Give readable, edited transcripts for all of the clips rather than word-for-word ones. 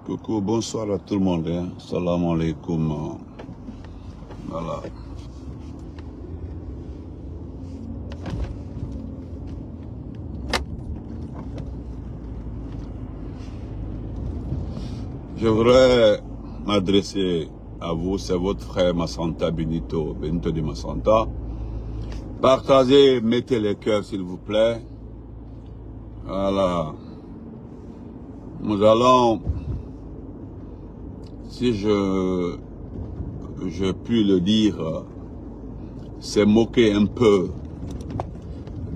Coucou, bonsoir à tout le monde. Salam alaikum. Voilà. Je voudrais m'adresser à vous, c'est votre frère Massanta Benito de Massanta. Partagez, mettez les cœurs s'il vous plaît. Voilà. Nous allons, si je puis le dire, c'est moquer un peu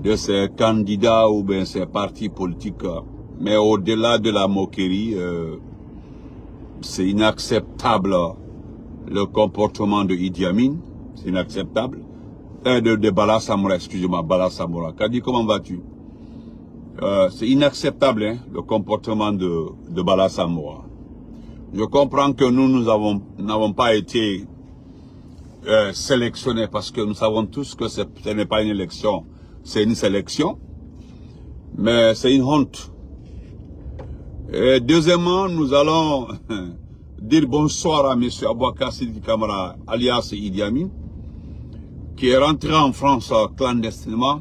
de ces candidats ou bien ces partis politiques. Mais au-delà de la moquerie, c'est inacceptable le comportement de Idi Amin. C'est inacceptable. De Bala Samoura, excusez-moi, Bala Samoura. Kadi, comment vas-tu? C'est inacceptable, hein, le comportement de Bala Samoura. Je comprends que nous n'avons pas été sélectionnés parce que nous savons tous que ce n'est pas une élection, c'est une sélection. Mais c'est une honte. Et deuxièmement, nous allons dire bonsoir à M. Abouakar Sidiki Kamara, alias Idi Amin, qui est rentré en France clandestinement.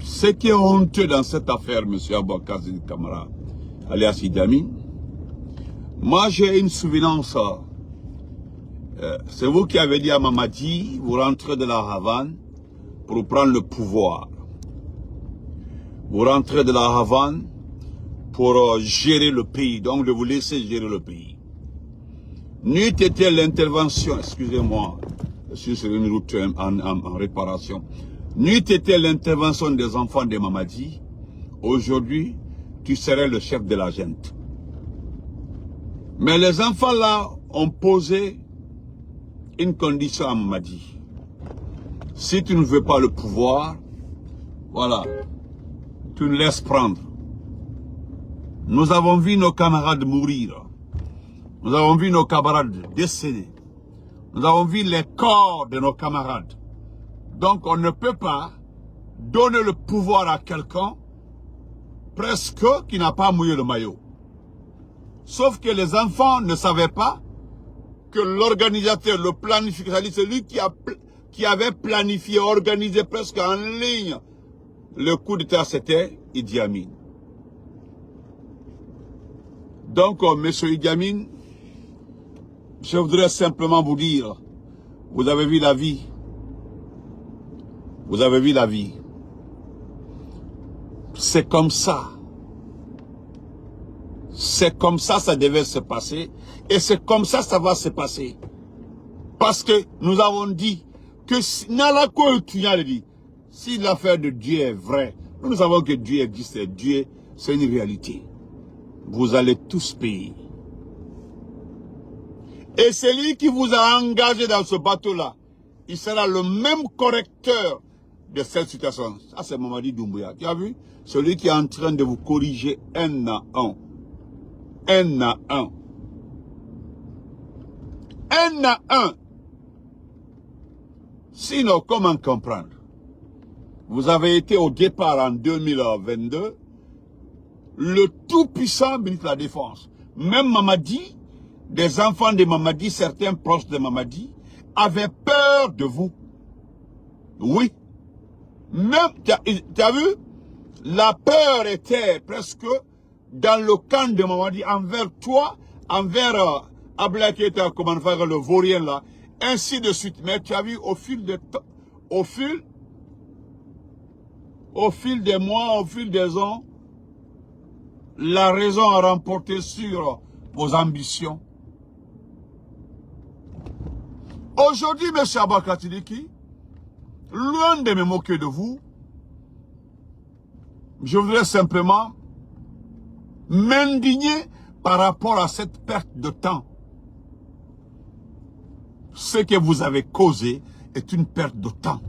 Ce qui est honteux dans cette affaire, M. Abouakar Sidiki Kamara, alias Idi Amin, moi j'ai une souvenance. C'est vous qui avez dit à Mamadi, vous rentrez de la Havane pour prendre le pouvoir. Vous rentrez de la Havane pour gérer le pays, donc de vous laisser gérer le pays. N'eût été l'intervention, excusez-moi, je suis sur une route en réparation, n'eût été l'intervention des enfants de Mamadi, aujourd'hui, tu serais le chef de la junte. Mais les enfants là ont posé une condition à Mamadi. Si tu ne veux pas le pouvoir, voilà, tu nous laisses prendre. Nous avons vu nos camarades mourir. Nous avons vu nos camarades décéder. Nous avons vu les corps de nos camarades. Donc on ne peut pas donner le pouvoir à quelqu'un presque qui n'a pas mouillé le maillot. Sauf que les enfants ne savaient pas que l'organisateur, le planificateur, celui qui avait planifié, organisé presque en ligne le coup d'État, c'était Idi Amin. Donc, monsieur Idi Amin, je voudrais simplement vous dire, vous avez vu la vie. Vous avez vu la vie. C'est comme ça. C'est comme ça, ça devait se passer. Et c'est comme ça, ça va se passer. Parce que nous avons dit que si l'affaire de Dieu est vraie, nous savons que Dieu existe et Dieu, c'est une réalité. Vous allez tous payer. Et celui qui vous a engagé dans ce bateau-là, il sera le même correcteur de cette situation. Ça, c'est Mamadi Doumbouya. Tu as vu? Celui qui est en train de vous corriger un à un. Un à un. Un à un. Sinon, comment comprendre? Vous avez été au départ en 2022 le tout-puissant ministre de la Défense. Même Mamadi, des enfants de Mamadi, certains proches de Mamadi, avaient peur de vous. Oui. Même, tu as vu? La peur était presque dans le camp de Mamadi envers toi, envers Abdoulaye Keïta, comment faire le vaurien là, ainsi de suite. Mais tu as vu au fil des temps, au fil des mois, au fil des ans, la raison a remporté sur vos ambitions. Aujourd'hui, M. Abouakar Sidiki, loin de me moquer de vous, je voudrais simplement m'indigner par rapport à cette perte de temps. Ce que vous avez causé est une perte de temps.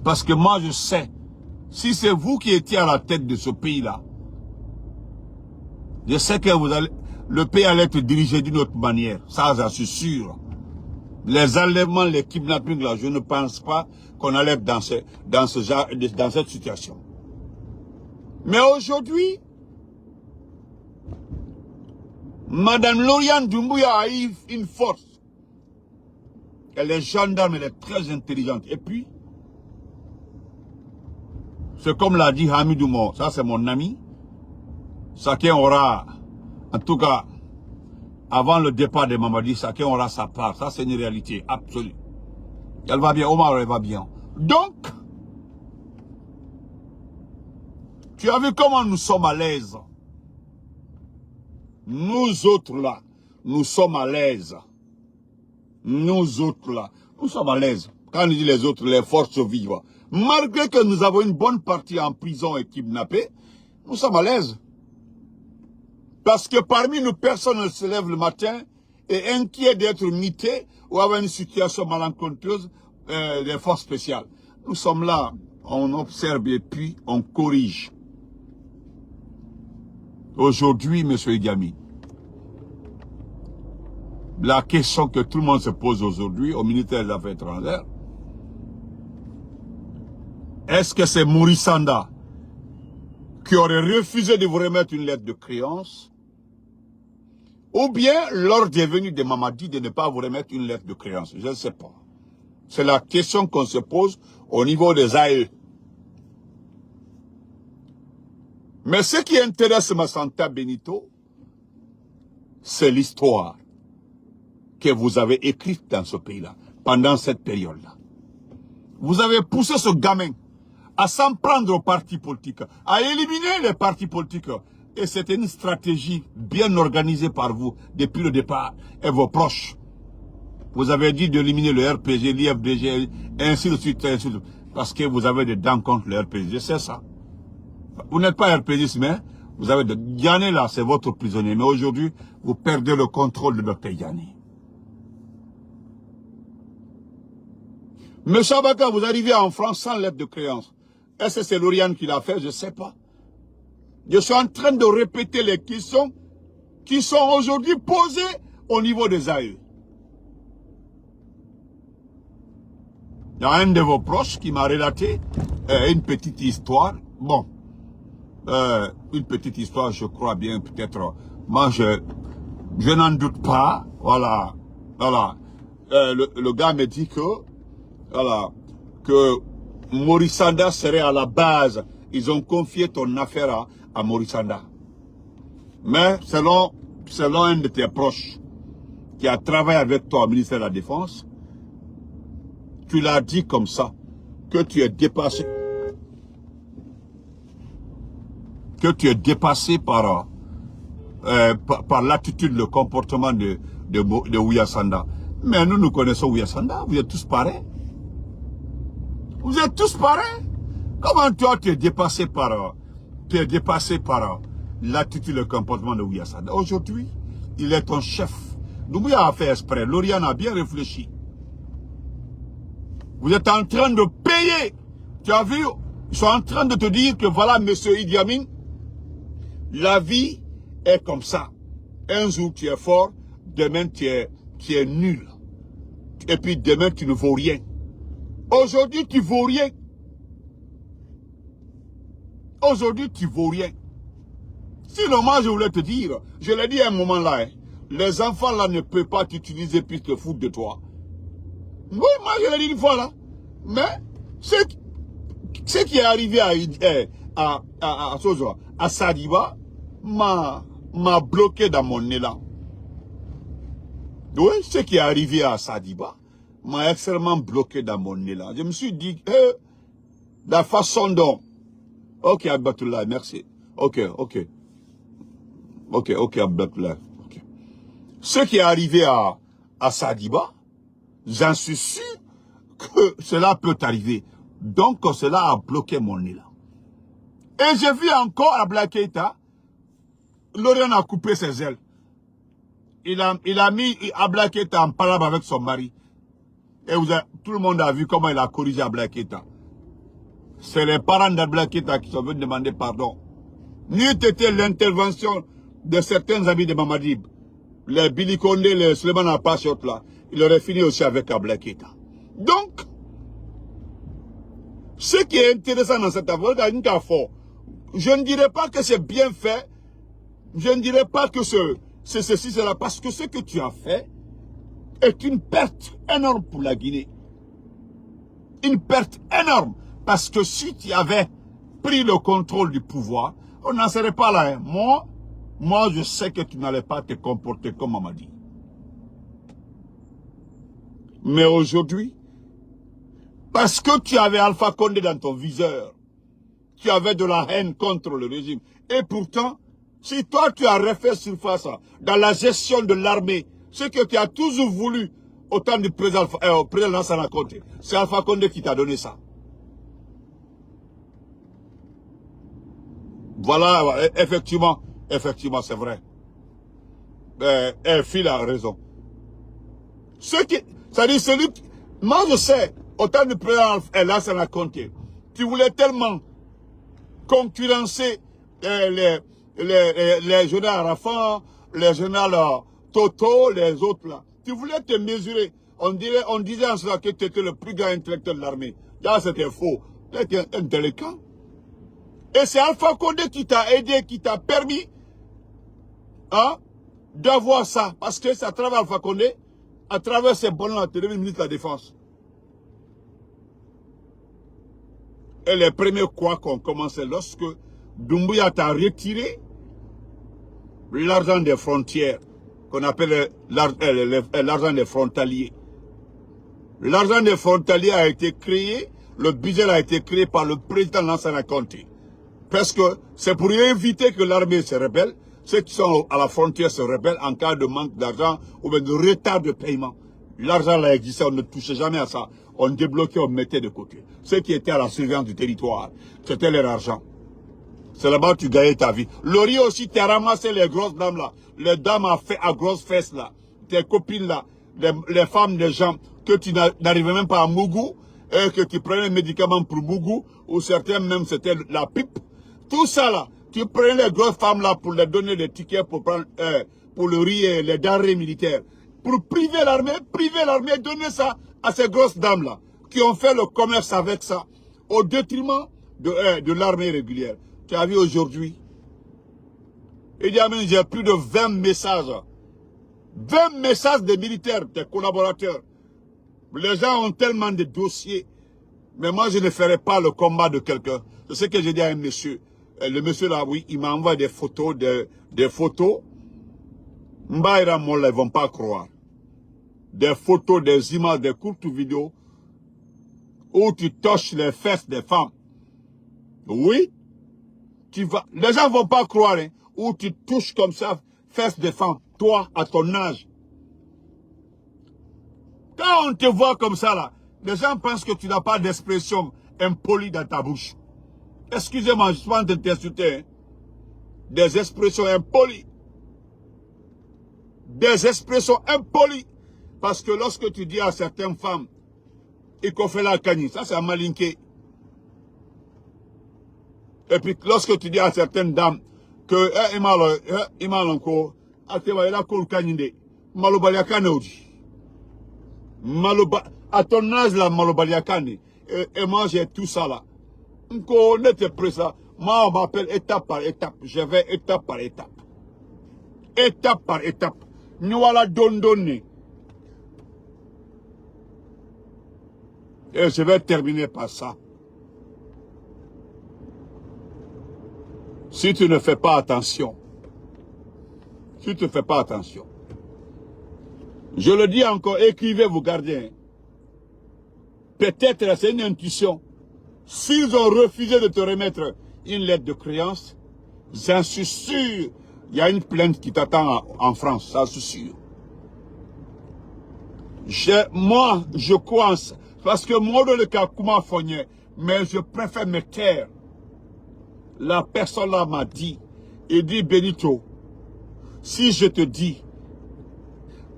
Parce que moi je sais, si c'est vous qui étiez à la tête de ce pays-là, je sais que le pays allait être dirigé d'une autre manière. Ça, j'en suis sûr. Les enlèvements, les kidnappings, là, je ne pense pas qu'on allait dans cette situation. Mais aujourd'hui, Madame Lauriane Doumbouya a eu une force. Elle est gendarme, elle est très intelligente. Et puis, c'est comme l'a dit Hamidou Mo, ça c'est mon ami. Chacun aura, en tout cas, avant le départ de Mamadi, chacun aura sa part. Ça c'est une réalité absolue. Elle va bien, Omar elle va bien. Donc, tu as vu comment nous sommes à l'aise. Nous autres là, nous sommes à l'aise. Nous autres là, nous sommes à l'aise. Quand on dit les autres, les forces vives. Malgré que nous avons une bonne partie en prison et kidnappés, nous sommes à l'aise. Parce que parmi nous, personne ne se lève le matin et inquiet d'être mité ou avoir une situation malencontreuse des forces spéciales. Nous sommes là, on observe et puis on corrige. Aujourd'hui, M. Idi, la question que tout le monde se pose aujourd'hui au ministère des Affaires étrangères, est-ce que c'est Maurice Sanda qui aurait refusé de vous remettre une lettre de créance, ou bien l'ordre est venu de Mamadi de ne pas vous remettre une lettre de créance? Je ne sais pas. C'est la question qu'on se pose au niveau des AE. Mais ce qui intéresse Massanta Benito, c'est l'histoire que vous avez écrite dans ce pays-là, pendant cette période-là. Vous avez poussé ce gamin à s'en prendre aux partis politiques, à éliminer les partis politiques. Et c'était une stratégie bien organisée par vous depuis le départ et vos proches. Vous avez dit d'éliminer le RPG, l'IFDG, ainsi de suite, ainsi de suite. Parce que vous avez des dents contre le RPG, c'est ça. Vous n'êtes pas RPGiste, mais vous avez de Yané là, c'est votre prisonnier. Mais aujourd'hui, vous perdez le contrôle de Dr Yané. Monsieur Abaka, vous arrivez en France sans lettre de créance. Est-ce que c'est Lauriane qui l'a fait? Je ne sais pas. Je suis en train de répéter les questions qui sont aujourd'hui posées au niveau des AE. Il y a un de vos proches qui m'a relaté une petite histoire. Bon, une petite histoire, je crois bien, peut-être. Moi, je n'en doute pas. Voilà. Voilà. Le gars me dit que, voilà, que Maurice Sanda serait à la base. Ils ont confié ton affaire à Maurice Sanda. Mais selon un de tes proches qui a travaillé avec toi au ministère de la Défense, tu l'as dit comme ça, que tu es dépassé. Que tu es dépassé par l'attitude, le comportement de Ouya Sanda. Mais nous connaissons Ouya Sanda, vous êtes tous pareils. Vous êtes tous pareils. Comment toi tu es dépassé par l'attitude, le comportement de Ouya Sanda? Aujourd'hui, il est ton chef. Doumbouya a fait exprès, Lauriane a bien réfléchi. Vous êtes en train de payer. Tu as vu, ils sont en train de te dire que voilà, monsieur Idi Amin, la vie est comme ça. Un jour tu es fort, demain tu es nul. Et puis demain tu ne vaux rien. Aujourd'hui tu vaux rien. Aujourd'hui tu vaux rien. Sinon moi je voulais te dire, je l'ai dit à un moment là, hein, les enfants là ne peuvent pas t'utiliser puis te foutre de toi. Oui, moi je l'ai dit une fois là. Mais ce qui est arrivé à Sadiba m'a bloqué dans mon élan. Oui, ce qui est arrivé à Sadiba m'a extrêmement bloqué dans mon élan. Je me suis dit, la façon dont... Ok, Abbatullah, merci. Ok, Abbatullah. Okay. Ce qui est arrivé à Sadiba, j'en suis sûr que cela peut arriver. Donc, cela a bloqué mon élan. Et j'ai vu encore à Black Keita, Lauriane a coupé ses ailes. Il a mis Black Keita en parole avec son mari. Et tout le monde a vu comment il a corrigé Black Keita. C'est les parents d'Ablaye Keita qui sont venus demander pardon. N'eût été l'intervention de certains amis de Mamadi, les Billy Condé, les Suleiman Apachot là, il aurait fini aussi avec Ablaye Keïta. Donc, ce qui est intéressant dans cette affaire, je ne dirais pas que c'est bien fait, je ne dirais pas que c'est ceci, c'est là, parce que ce que tu as fait est une perte énorme pour la Guinée. Une perte énorme, parce que si tu avais pris le contrôle du pouvoir, on n'en serait pas là. Hein. Moi, je sais que tu n'allais pas te comporter comme on m'a dit. Mais aujourd'hui, parce que tu avais Alpha Condé dans ton viseur, tu avais de la haine contre le régime. Et pourtant, si toi tu as refait surface dans la gestion de l'armée, ce que tu as toujours voulu au temps du président Lansana Conté, c'est Alpha Condé qui t'a donné ça. Voilà, effectivement, c'est vrai. Phil a raison. Moi je sais, au temps du président Lansana Conté, tu voulais tellement concurrencer les journaux Arafat, les journaux Toto, les autres là. Tu voulais te mesurer. On disait en cela que tu étais le plus grand intellectuel de l'armée. Là, c'était faux. Tu étais un délinquant. Et c'est Alpha Condé qui t'a aidé, qui t'a permis hein, d'avoir ça. Parce que c'est à travers Alpha Condé, à travers ces bons là, tu es devenu ministre de la Défense. Et les premiers couacs ont commencé lorsque Doumbouya t'a retiré l'argent des frontières, qu'on appelle l'argent des frontaliers. L'argent des frontaliers a été créé, le budget a été créé par le président Lansana Conté. Parce que c'est pour éviter que l'armée se rebelle, ceux qui sont à la frontière se rebellent en cas de manque d'argent ou de retard de paiement. L'argent là existait, on ne touchait jamais à ça. On débloquait, on mettait de côté. Ceux qui étaient à la surveillance du territoire, c'était leur argent. C'est là-bas que tu gagnais ta vie. Laurie aussi, tu as ramassé les grosses dames là. Les dames à grosses fesses là. Tes copines là. Les femmes, les gens que tu n'arrivais même pas à Mougou. Et que tu prenais un médicament pour Mougou. Ou certains même c'était la pipe. Tout ça là. Tu prenais les grosses femmes là pour leur donner des tickets pour prendre pour le riz et les denrées militaires. Pour priver l'armée, donner ça à ces grosses dames là. Qui ont fait le commerce avec ça. Au détriment de l'armée régulière. Tu as vu aujourd'hui, il y a même plus de 20 messages. 20 messages des militaires, des collaborateurs. Les gens ont tellement de dossiers. Mais moi, je ne ferai pas le combat de quelqu'un. C'est ce que j'ai dit à un monsieur. Le monsieur là, oui, il m'a envoyé des photos. Des photos. Mbaïra Molla, ils ne vont pas croire. Des photos, des images, des courtes vidéos. Où tu touches les fesses des femmes. Oui. Les gens ne vont pas croire, hein, où tu touches comme ça, fesses de femme, toi, à ton âge. Quand on te voit comme ça, là, les gens pensent que tu n'as pas d'expression impolie dans ta bouche. Excusez-moi, je suis pas en train de t'insulter. Hein. Des expressions impolies. Des expressions impolies. Parce que lorsque tu dis à certaines femmes, il faut faire la cagnie, ça c'est un malinqué. Et puis, lorsque tu dis à certaines dames que, à ton âge, la malobaliakane, et moi, j'ai tout ça là. On était prêt ça. Moi, on m'appelle étape par étape. Je vais étape par étape. Étape par étape. Nous voilà donné. Et je vais terminer par ça. Si tu ne fais pas attention, je le dis encore, écrivez vos gardiens. Peut-être c'est une intuition. S'ils ont refusé de te remettre une lettre de créance, j'en suis sûr, il y a une plainte qui t'attend en France, ça c'est sûr. Moi, je crois, parce que moi, le cas, comment fogner, mais je préfère me taire. La personne là m'a dit, il dit Benito, si je te dis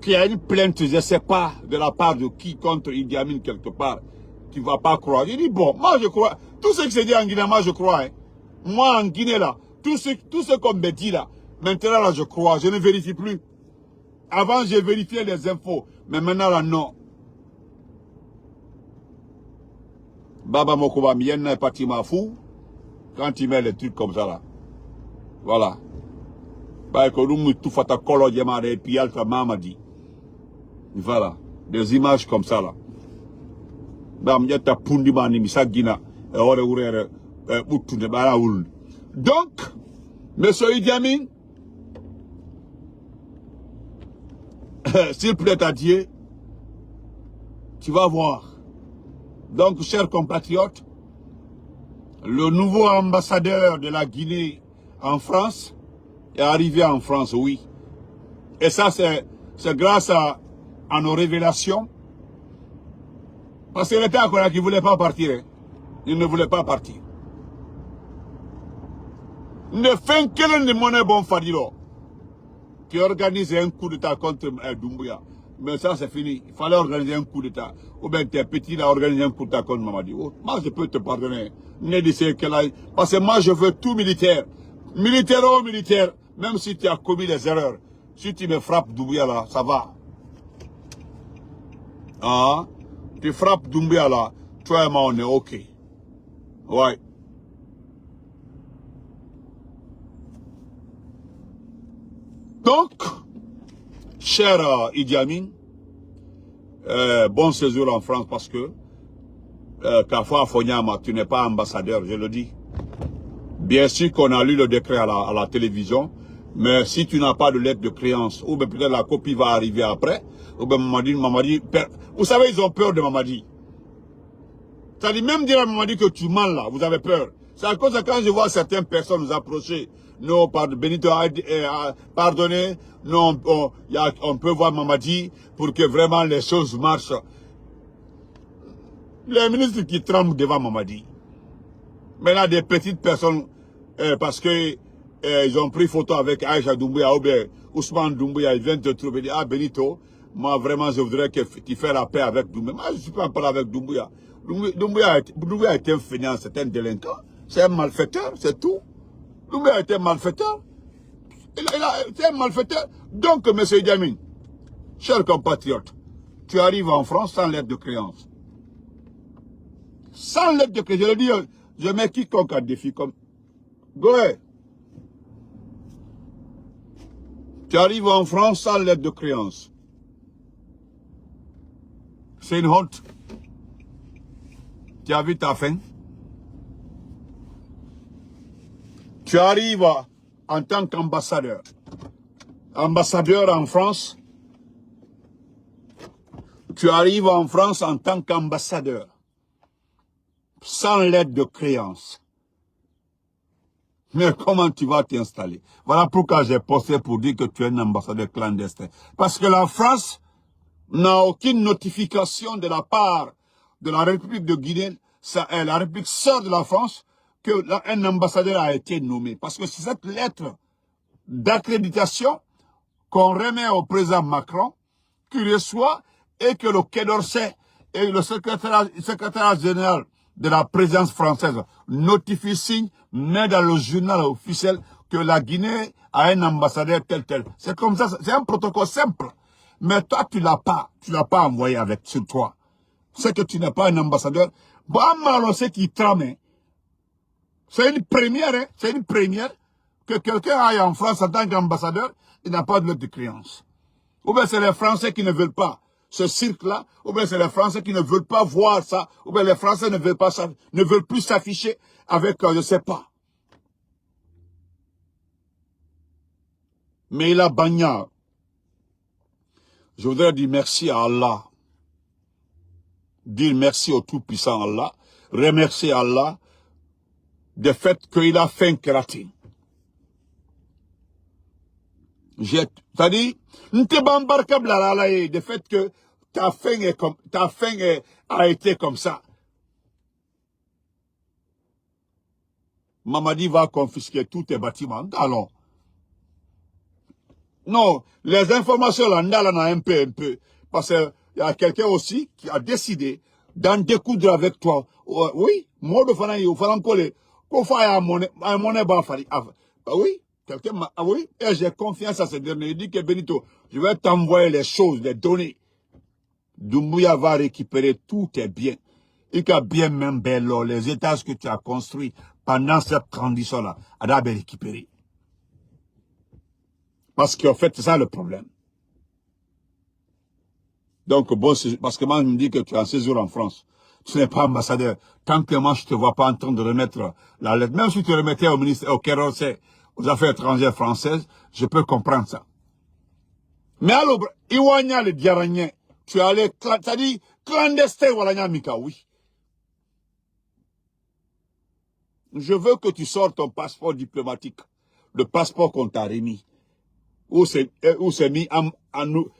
qu'il y a une plainte, je ne sais pas de la part de qui contre Idi Amin quelque part, tu ne vas pas croire. Il dit bon, moi je crois, tout ce qui se dit en Guinée, moi je crois. Hein. Moi en Guinée là, tout ce qu'on me dit là, maintenant là je crois, je ne vérifie plus. Avant, j'ai vérifié les infos. Mais maintenant, là, non. Baba Mokoba Mienna est parti ma fou. Quand il met les trucs comme ça, là. Voilà. Bah, que nous, tout fait à colo, et puis Alta Mamadi. Voilà. Des images comme ça, là. Bah, m'yata pundi mani, misa gina. Donc, monsieur Idi Amin, s'il plaît à Dieu, tu vas voir. Donc, chers compatriotes, le nouveau ambassadeur de la Guinée en France est arrivé en France, oui. Et ça, c'est grâce à nos révélations. Parce que l'État qui ne voulait pas partir. Hein. Il ne voulait pas partir. Ne fait qu'un de monnaie bon Fadilo qui organise un coup d'État contre Doumbouya. Mais ça, c'est fini. Il fallait organiser un coup d'État. Ou bien t'es petit, il a organisé un coup d'État contre Mamadi. Oh, moi, je peux te pardonner. Parce que moi, je veux tout militaire. Militaire ou militaire, même si tu as commis des erreurs. Si tu me frappes Doumbouya là, ça va. Ah, tu frappes Doumbouya là, toi et moi, on est OK. Ouais. Donc, cher Idi Amin, bon séjour en France parce que Kafwa Fonyama, tu n'es pas ambassadeur, je le dis. Bien sûr qu'on a lu le décret à la télévision, mais si tu n'as pas de lettre de créance, ou bien peut-être la copie va arriver après, ou bien Mamadi, vous savez, ils ont peur de Mamadi. C'est-à-dire, même dire à Mamadi que tu mens là, vous avez peur. C'est à cause de quand je vois certaines personnes nous approcher, non, Benito pardonnez, non, on peut voir Mamadi pour que vraiment les choses marchent. Les ministres qui tremblent devant Mamadi. Maintenant, des petites personnes, parce que ils ont pris photo avec Aïcha Doumbouya ou bien Ousmane Doumbouya, ils viennent te trouver et dire, ah Benito, moi vraiment je voudrais que tu fasses la paix avec Doumbouya. Moi je ne suis pas en parler avec Doumbouya. Doumbouya est un fainéant, c'est un délinquant, c'est un malfaiteur, c'est tout. Doumbouya est un malfaiteur. C'est un malfaiteur. Donc, M. Idi Amin, cher compatriote, tu arrives en France sans lettre de créance. Sans lettre de créance, je le dis, je mets quiconque à défi comme... Goé. Tu arrives en France sans lettre de créance. C'est une honte. Tu as vu ta fin. Tu arrives en tant qu'ambassadeur. Ambassadeur en France. Tu arrives en France en tant qu'ambassadeur. Sans lettre de créance. Mais comment tu vas t'installer? Voilà pourquoi j'ai posté pour dire que tu es un ambassadeur clandestin. Parce que la France n'a aucune notification de la part de la République de Guinée, la République sœur de la France, qu'un ambassadeur a été nommé. Parce que c'est cette lettre d'accréditation qu'on remet au président Macron, qui reçoit, et que le Quai d'Orsay et le secrétaire général de la présidence française notifie, signe, met dans le journal officiel que la Guinée a un ambassadeur tel. C'est comme ça, c'est un protocole simple. Mais toi, tu l'as pas envoyé avec sur toi. C'est que tu n'es pas un ambassadeur. Bon, on sait qu'il trame. C'est une première, hein, c'est une première que quelqu'un aille en France en tant qu'ambassadeur, il n'a pas de lettre de créance. Ou bien c'est les Français qui ne veulent pas ce cirque-là, ou bien c'est les Français qui ne veulent pas voir ça, ou bien les Français ne veulent plus s'afficher avec, je ne sais pas. Mais il a Bagnard. Je voudrais dire merci à Allah. Dire merci au Tout-Puissant Allah. Remercier Allah du fait qu'il a fait un keratin. C'est-à-dire, du fait que ta fin a été comme ça. Mamadi va confisquer tous tes bâtiments. Alors, non, les informations là, on a un peu. Parce qu'il y a quelqu'un aussi qui a décidé d'en découdre avec toi. Oui, moi de Fanaï, au Fanankole, qu'on fasse à monnaie, bah oui, Quelqu'un m'a... Ah oui, et j'ai confiance à ce dernier. Il dit que Benito, je vais t'envoyer les choses, les données. Doumbouya va récupérer tous tes biens. Il a bien même bello, les étages que tu as construits pendant cette transition-là, elle a bien récupéré. Parce qu'en fait, c'est ça le problème. Donc, bon, parce que moi, je me dis que tu es en séjour en France. Tu n'es pas ambassadeur. Tant que moi, je ne te vois pas en train de remettre la lettre. Même si tu remettais au ministère, au Kérosé, aux affaires étrangères françaises, je peux comprendre ça. Mais alors, Iwanya le Diaragné, tu es allé, c'est-à-dire, clandestin, voilà, Mika, oui. Je veux que tu sortes ton passeport diplomatique, le passeport qu'on t'a remis, où c'est mis en nous.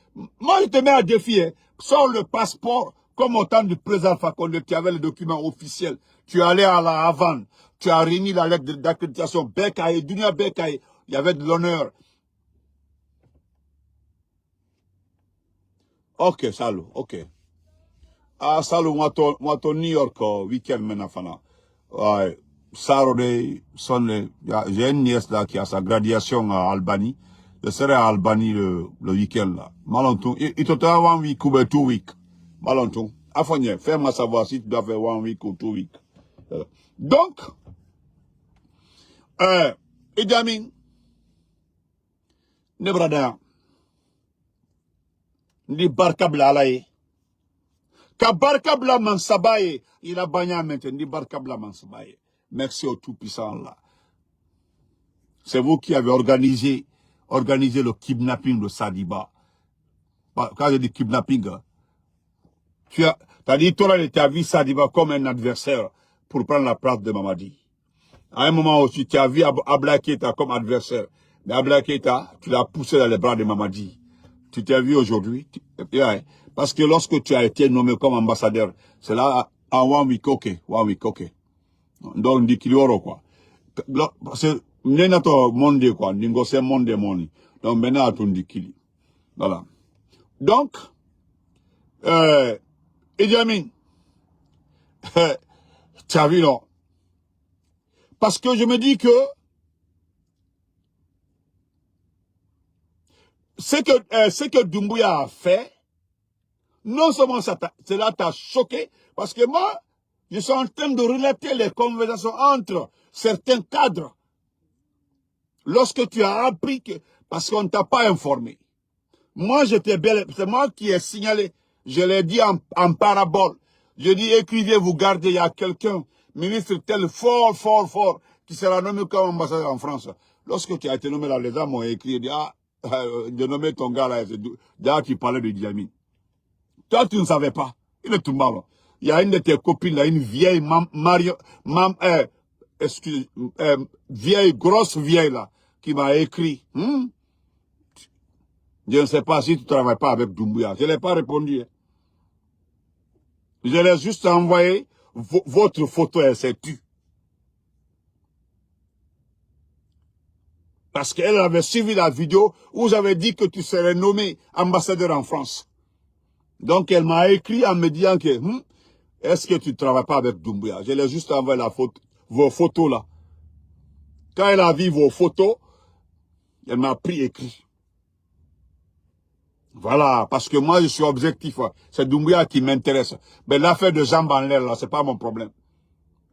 Moi, je te mets à défi, hein. Sors le passeport, comme au temps du président Fakonde, qui avait le document officiel. Tu es allé à la Havane, tu as remis la lettre d'accréditation, Bekaye, Dunia Bekaye, il y avait de l'honneur. Ok, salut, ok. Ah, salut, moi, ton New York, week-end, maintenant, ouais. Saturday, Sunday, j'ai une nièce là qui a sa graduation à Albany. Je serai à Albany le week-end là. Malantou, il te doit 1 week ou 2 weeks. Malantou, affonye, fais-moi savoir si tu dois faire 1 week ou 2 weeks. Donc, Idi Amin, ne brada, ni barkabla alaye. Ka barkabla man sabaye, il a bagné maintenant, ni barkabla man sabaye. Merci au Tout-Puissant là. C'est vous qui avez organisé le kidnapping de Sadiba. Quand je dis kidnapping, tu as dit, toi, tu as vu Sadiba comme un adversaire pour prendre la place de Mamadi. À un moment aussi, tu as vu Abla Keita comme adversaire. Mais Abla Keita, tu l'as poussé dans les bras de Mamadi. Tu t'es vu aujourd'hui. Parce que lorsque tu as été nommé comme ambassadeur, c'est là, à 1 week, ok. Donc, on dit qu'il y aura quoi. Parce que, Nenato monde quoi, Ningo c'est monde moni. Donc maintenant à ton dikili. Voilà. Donc, Idi Amin, tu as vu non? Parce que je me dis que ce que Doumbouya a fait, non seulement cela t'a choqué, parce que moi, je suis en train de relater les conversations entre certains cadres. Lorsque tu as appris que, parce qu'on ne t'a pas informé. Moi, c'est moi qui ai signalé, je l'ai dit en parabole. Je dis, écrivez, vous gardez, il y a quelqu'un, ministre tel fort, qui sera nommé comme ambassadeur en France. Lorsque tu as été nommé là, les gens m'ont écrit, de nommer ton gars là, d'ailleurs, tu parlais de Idi Amin. Toi, tu ne savais pas. Il est tout mal. Il y a une de tes copines là, une vieille grosse vieille là, qui m'a écrit, je ne sais pas si tu ne travailles pas avec Doumbouya. Je ne l'ai pas répondu. Je l'ai juste envoyé votre photo, elle s'est tue. Parce qu'elle avait suivi la vidéo où j'avais dit que tu serais nommé ambassadeur en France. Donc elle m'a écrit en me disant que, est-ce que tu ne travailles pas avec Doumbouya? Je l'ai juste envoyé vos photos là. Quand elle a vu vos photos, elle m'a pris écrit. Voilà, parce que moi, je suis objectif. C'est Doumbouya qui m'intéresse. Mais l'affaire de jambes en l'air, là, c'est pas mon problème.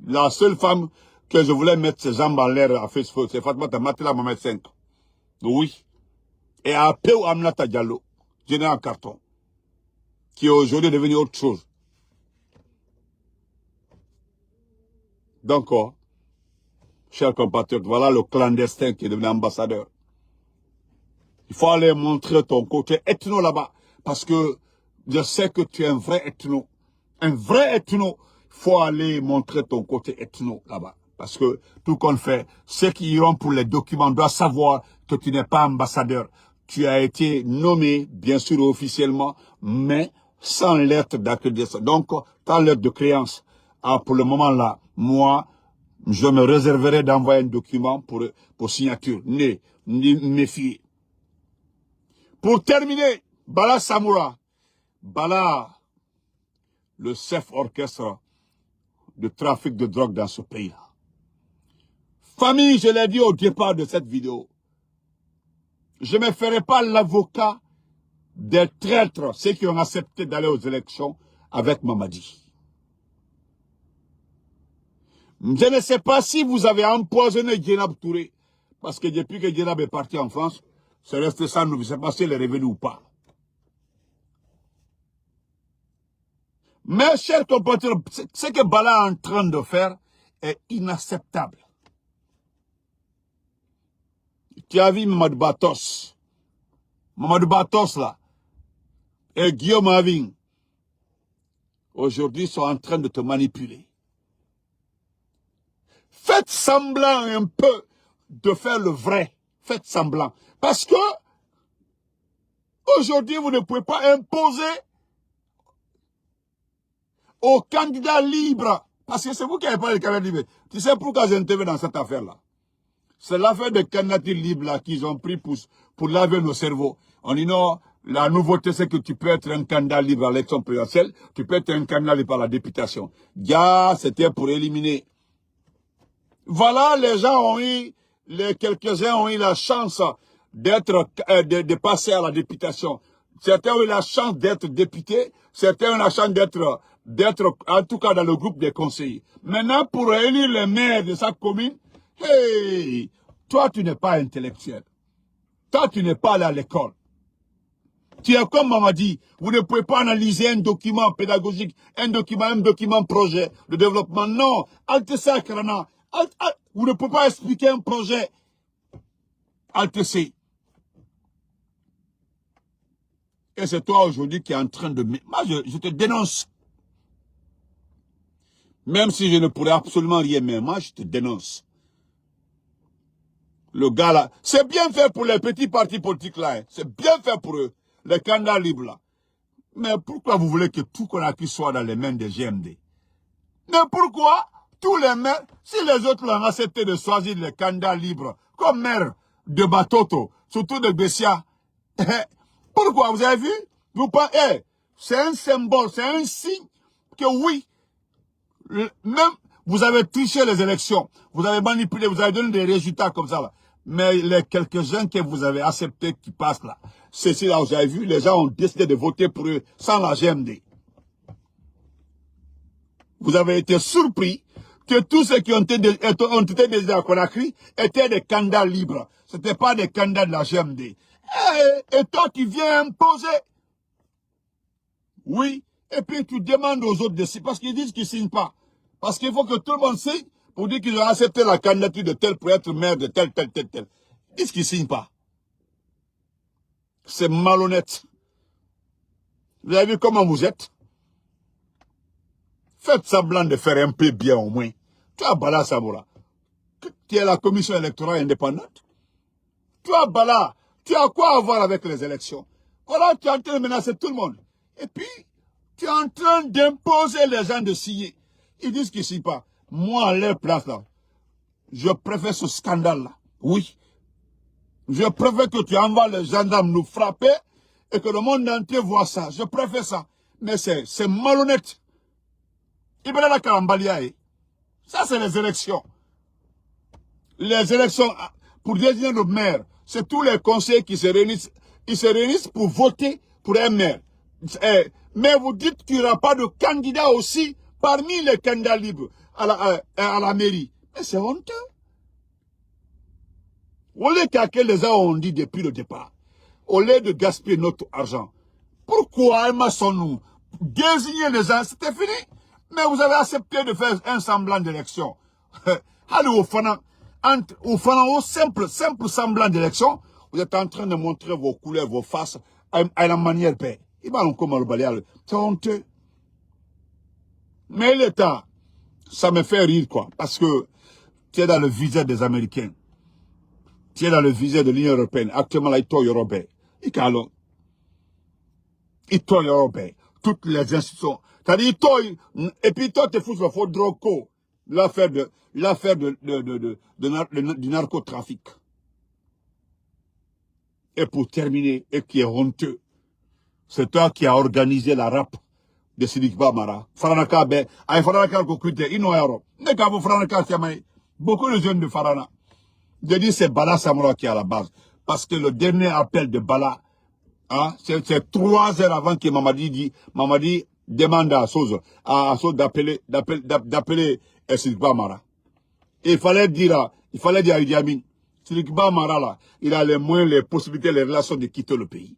La seule femme que je voulais mettre ses jambes en l'air à Facebook, c'est Fatoumata Matela Mohamed 5. Oui. Et à Peu Aminata Diallo, général en carton, qui est aujourd'hui devenu autre chose. Donc, chers compatriotes, voilà le clandestin qui est devenu ambassadeur. Il faut aller montrer ton côté ethno là-bas. Parce que je sais que tu es un vrai ethno. Un vrai ethno. Il faut aller montrer ton côté ethno là-bas. Parce que tout qu'on fait, ceux qui iront pour les documents doivent savoir que tu n'es pas ambassadeur. Tu as été nommé, bien sûr officiellement, mais sans lettre d'accréditation. Donc, ta lettre de créance. Ah, pour le moment là, moi, je me réserverai d'envoyer un document pour signature. Ni méfier. Pour terminer, Bala Samoura, Bala, le chef orchestre de trafic de drogue dans ce pays-là. Famille, je l'ai dit au départ de cette vidéo, Je ne me ferai pas l'avocat des traîtres, ceux qui ont accepté d'aller aux élections avec Mamadi. Je ne sais pas si vous avez empoisonné Djenab Touré, parce que depuis que Djenab est parti en France, c'est resté ça, je ne sais pas s'il est revenu ou pas. Mes chers compatriotes, ce que Bala est en train de faire est inacceptable. Tu as vu Mamadou Batos. Mamadou Batos là, et Guillaume Aving, aujourd'hui sont en train de te manipuler. Faites semblant un peu de faire le vrai. Faites semblant. Parce que aujourd'hui, vous ne pouvez pas imposer aux candidats libres. Parce que c'est vous qui n'avez pas les candidats libres. Tu sais pourquoi j'interviens dans cette affaire-là? C'est l'affaire des candidats libres là qu'ils ont pris pour laver nos cerveaux. On dit non, la nouveauté c'est que tu peux être un candidat libre à l'élection présidentielle, tu peux être un candidat libre à la députation. C'était pour éliminer. Voilà, les gens ont eu, quelques-uns ont eu la chance d'être, de passer à la députation. Certains ont eu la chance d'être députés, certains ont eu la chance d'être, en tout cas dans le groupe des conseillers. Maintenant, pour élire les maires de sa commune, hey, toi tu n'es pas intellectuel. Toi tu n'es pas allé à l'école. Tu es comme Mamadi, vous ne pouvez pas analyser un document pédagogique, un document projet de développement. Non, Altessa Krana. Vous ne pouvez pas expliquer un projet Altessé. Et c'est toi aujourd'hui qui es en train de... Moi, je te dénonce. Même si je ne pourrais absolument rien, mais moi, je te dénonce. Le gars là, c'est bien fait pour les petits partis politiques là. Hein. C'est bien fait pour eux, les candidats libres là. Mais pourquoi vous voulez que tout Conakry soit dans les mains des GMD? Mais pourquoi tous les maires, si les autres l'ont accepté de choisir les candidats libres, comme maire de Batoto, surtout de Bessia, pourquoi vous avez vu? Vous pensez, c'est un symbole, c'est un signe que oui, même vous avez triché les élections, vous avez manipulé, vous avez donné des résultats comme ça là. Mais les quelques-uns que vous avez acceptés qui passent là, ceci là, vous avez vu, les gens ont décidé de voter pour eux sans la GMD. Vous avez été surpris que tous ceux qui ont été désignés à Conakry étaient des candidats libres. Ce n'étaient pas des candidats de la GMD. Et toi, tu viens imposer. Oui. Et puis, tu demandes aux autres de signer. Parce qu'ils disent qu'ils ne signent pas. Parce qu'il faut que tout le monde signe pour dire qu'ils ont accepté la candidature de tel pour être maire de tel. Ils disent qu'ils ne signent pas. C'est malhonnête. Vous avez vu comment vous êtes? Faites semblant de faire un peu bien au moins. Tu as Bala Samoura. Tu es la commission électorale indépendante. Tu as Bala. Tu as quoi à voir avec les élections? Voilà, tu es en train de menacer tout le monde. Et puis, tu es en train d'imposer les gens de signer. Ils disent qu'ils ne signent pas. Moi, à leur place là, je préfère ce scandale-là. Oui. Je préfère que tu envoies les gendarmes nous frapper et que le monde entier voit ça. Je préfère ça. Mais c'est malhonnête. Ibrahima Karambaliaï. Ça, c'est les élections. Les élections pour désigner le maire, c'est tous les conseillers qui se réunissent. Ils se réunissent pour voter pour un maire. Mais vous dites qu'il n'y aura pas de candidat aussi parmi les candidats libres à la mairie. Mais c'est honteux. Au lieu que les gens ont dit depuis le départ, au lieu de gaspiller notre argent, pourquoi nous désigner les gens? C'était fini. Mais vous avez accepté de faire un semblant d'élection. Allez au simple semblant d'élection, vous êtes en train de montrer vos couleurs, vos faces à la manière paix. C'est honteux. Mais l'État, ça me fait rire quoi. Parce que tu es dans le viseur des Américains. Tu es dans le viseur de l'Union européenne. Actuellement, là, il est européen. Il est européen. Toutes les institutions. C'est-à-dire, et puis toi, tu fous sur le Droco, l'affaire du narcotrafic. Et pour terminer, et qui est honteux, c'est toi qui as organisé la rap de Sidiki Bamara. Faranaka, Faranaka, beaucoup de jeunes de Farana. Je dis c'est Bala Samoura qui est à la base. parce que le dernier appel de Bala, hein, c'est 3 heures avant que Mamadi demande à Soz d'appeler Sidikba Mara. Et il fallait dire à Idi Amin, Sidikba Mara là, il a les moyens, les possibilités, les relations de quitter le pays.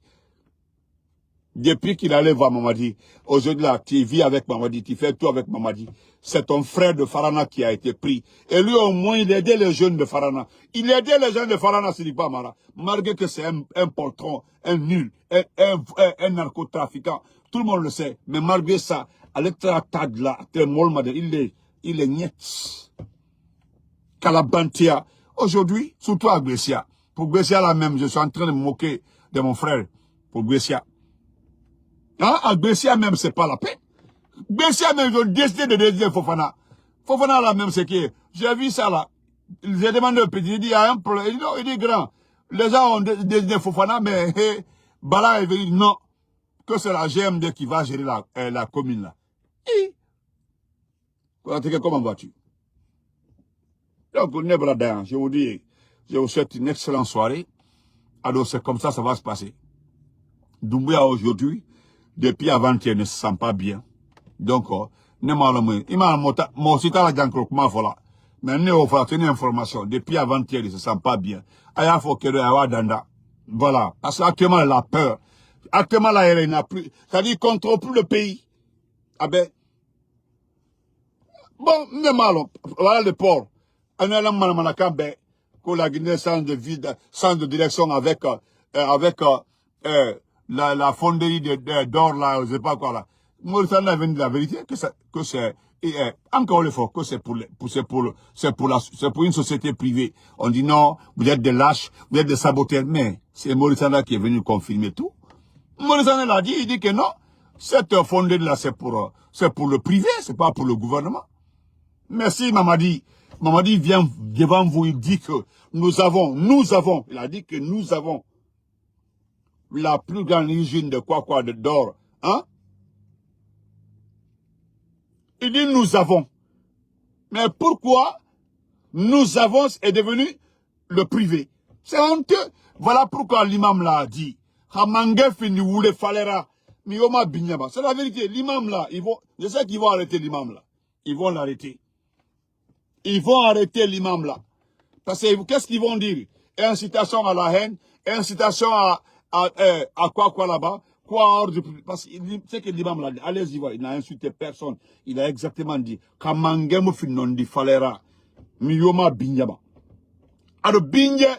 Depuis qu'il allait voir Mamadi, aujourd'hui là, tu vis avec Mamadi, tu fais tout avec Mamadi. C'est ton frère de Farana qui a été pris. Et lui au moins, il aidait les jeunes de Farana. Il aidait les jeunes de Farana, Sidikba Mara. Malgré que c'est un poltron, un nul, un narcotrafiquant. Tout le monde le sait. Mais malgré ça, à l'état là, il est niet. Kalabantia. Aujourd'hui, surtout à Gressia. Pour Gressia là même, je suis en train de me moquer de mon frère. Pour Gressia. Hein? À Gressia même, c'est pas la peine. Gressia même, ils ont décidé de désigner Fofana. Fofana là même, c'est que j'ai vu ça là. J'ai demandé au petit, il dit, il y a un problème. Il dit, grand, les gens ont désigné Fofana, mais Bala est venu, non, que c'est la GMD qui va gérer la commune là. Et, comment vas-tu? Donc, je vous dis, je vous souhaite une excellente soirée. Alors, c'est comme ça va se passer. Doumbouya aujourd'hui, depuis avant-hier, ne se sent pas bien. Donc, mais une information. Depuis avant-hier, il ne se sent pas bien. Voilà. Parce qu'actuellement, il a peur. Actuellement, là, il n'a plus. C'est-à-dire, il ne contrôle plus le pays. Ah ben. Bon, voilà le port. On a la Guinée sans de vide, sans de direction avec la fonderie d'or là, je sais pas quoi là. Mauritanie a venu de la vérité que c'est encore une fois que c'est pour une société privée. On dit non, vous êtes des lâches, vous êtes des saboteurs, mais c'est Mauritanie qui est venu confirmer tout. Mauritanie l'a dit, il dit que non, cette fonderie là c'est pour le privé, c'est pas pour le gouvernement. Merci Mamadi. Mamadi vient devant vous, il dit que nous avons, il a dit que nous avons la plus grande usine de d'or, hein? Il dit nous avons. Mais pourquoi nous avons est devenu le privé? C'est honteux. Voilà pourquoi l'imam l'a dit. C'est la vérité. L'imam là, je sais qu'ils vont arrêter l'imam là. Ils vont l'arrêter. Ils vont arrêter l'imam là. Parce que qu'est-ce qu'ils vont dire? Incitation à la haine, incitation à quoi là-bas? Quoi ordre? Parce que c'est que l'imam là, allez-y voir, il n'a insulté personne. Il a exactement dit, Kamangemu finondi falera, miyoma binyaba. Alors binja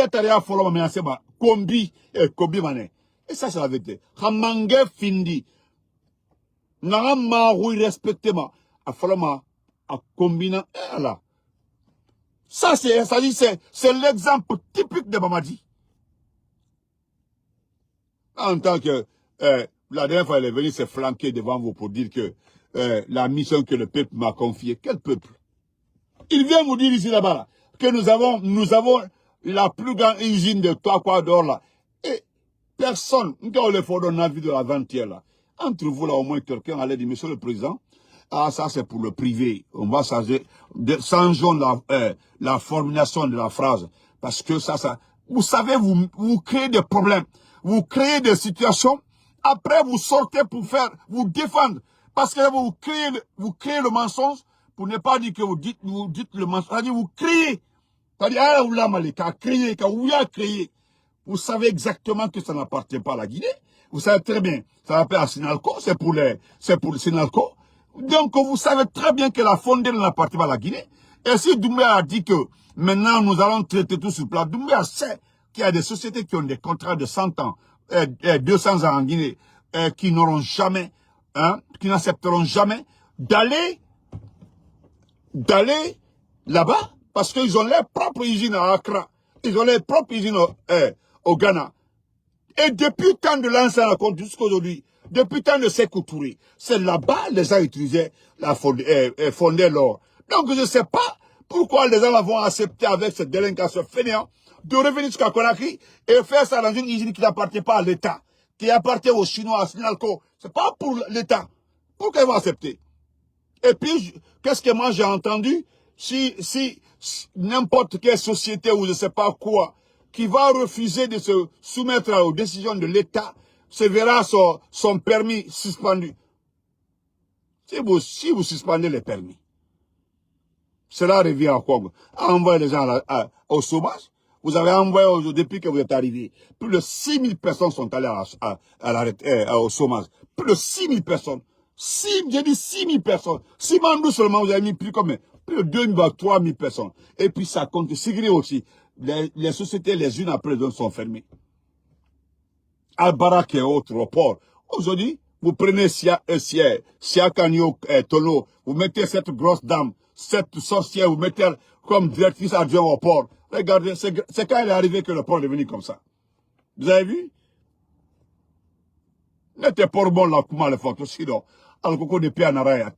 taria foloma me aseba, kombi mané. Et ça c'est la vérité. Kamangé findi. N'a ma respecté ma, a foloma, a combina, là. Ça c'est l'exemple typique de Mamadi. En tant que, la dernière fois, elle est venue se flanquer devant vous pour dire que la mission que le peuple m'a confiée. Quel peuple? Il vient vous dire ici là-bas là, que nous avons la plus grande usine de d'or là. Et personne, quand on le fait dans la vie de la 20e là, entre vous là au moins quelqu'un allait dire, monsieur le président, ah ça c'est pour le privé, on va changer, changeons la formulation de la phrase, parce que ça, vous savez, vous créez des problèmes. Vous créez des situations, après vous sortez pour vous défendre. Parce que vous créez le mensonge, pour ne pas dire que vous dites le mensonge. C'est-à-dire vous créez. C'est-à-dire, ah, vous l'avez créé, créé. Vous savez exactement que ça n'appartient pas à la Guinée. Vous savez très bien, ça s'appelle à Sinalco, c'est pour le Sinalco. Donc, vous savez très bien que la fondée n'appartient pas à la Guinée. Et si Doumbouya a dit que maintenant nous allons traiter tout sur place, Doumbouya sait qu'il y a des sociétés qui ont des contrats de 100 ans, 200 ans en Guinée, qui n'auront jamais, hein, qui n'accepteront jamais d'aller là-bas, parce qu'ils ont leur propre usine à Accra, ils ont leur propre usine au Ghana. Et depuis tant de l'ancien raconte jusqu'aujourd'hui, depuis tant de Sékou Touré, c'est là-bas les gens utilisaient fonder l'or. Donc je ne sais pas pourquoi les gens vont accepter avec cette délinquance fainéante de revenir jusqu'à Conakry et faire ça dans une usine qui n'appartient pas à l'État, qui appartient aux Chinois, à Sinalco. C'est pas pour l'État. Pourquoi ils vont accepter? Et puis, qu'est-ce que moi j'ai entendu? Si n'importe quelle société ou je sais pas quoi, qui va refuser de se soumettre aux décisions de l'État se verra son permis suspendu. Si vous suspendez les permis, cela revient à quoi? À envoyer les gens au chômage. Vous avez envoyé, depuis que vous êtes arrivé, plus de 6 000 personnes sont allées au chômage. Plus de 6 000 personnes. J'ai dit 6 000 personnes. Si Mandou seulement, vous avez mis plus combien? Plus de 2 000 à 3 000 personnes. Et puis ça compte. Sigri aussi. Les sociétés, les unes après les autres, sont fermées. Al-Barak et autres, au port. Aujourd'hui, vous prenez Siakanyo Tono, vous mettez cette grosse dame, cette sorcière, vous mettez comme directrice adjointe au port. Regardez, c'est quand elle est arrivée que le port est devenu comme ça. Vous avez vu? N'était pas bon là, comment le faire aussi, donc. Alors, Coco de Pianara,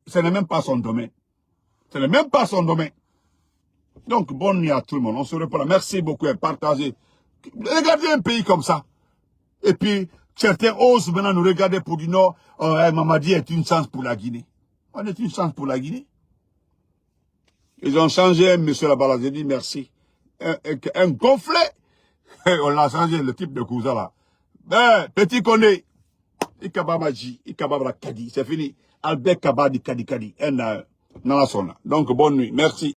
ce n'est même pas son domaine. Ce n'est même pas son domaine. Donc, bonne nuit à tout le monde. On se reprend. Merci beaucoup et partagez. Regardez un pays comme ça. Et puis, certains osent maintenant nous regarder pour dire non, Mamadi est une chance pour la Guinée. On est une chance pour la Guinée. Ils ont changé, monsieur Labala, j'ai dit merci. Un gonflet. On l'a changé, le type de cousin là. Petit Koné. Ikababaji, Ikababra Kadi. C'est fini. Albert Kabadi Kadi Kadi. Donc, bonne nuit. Merci.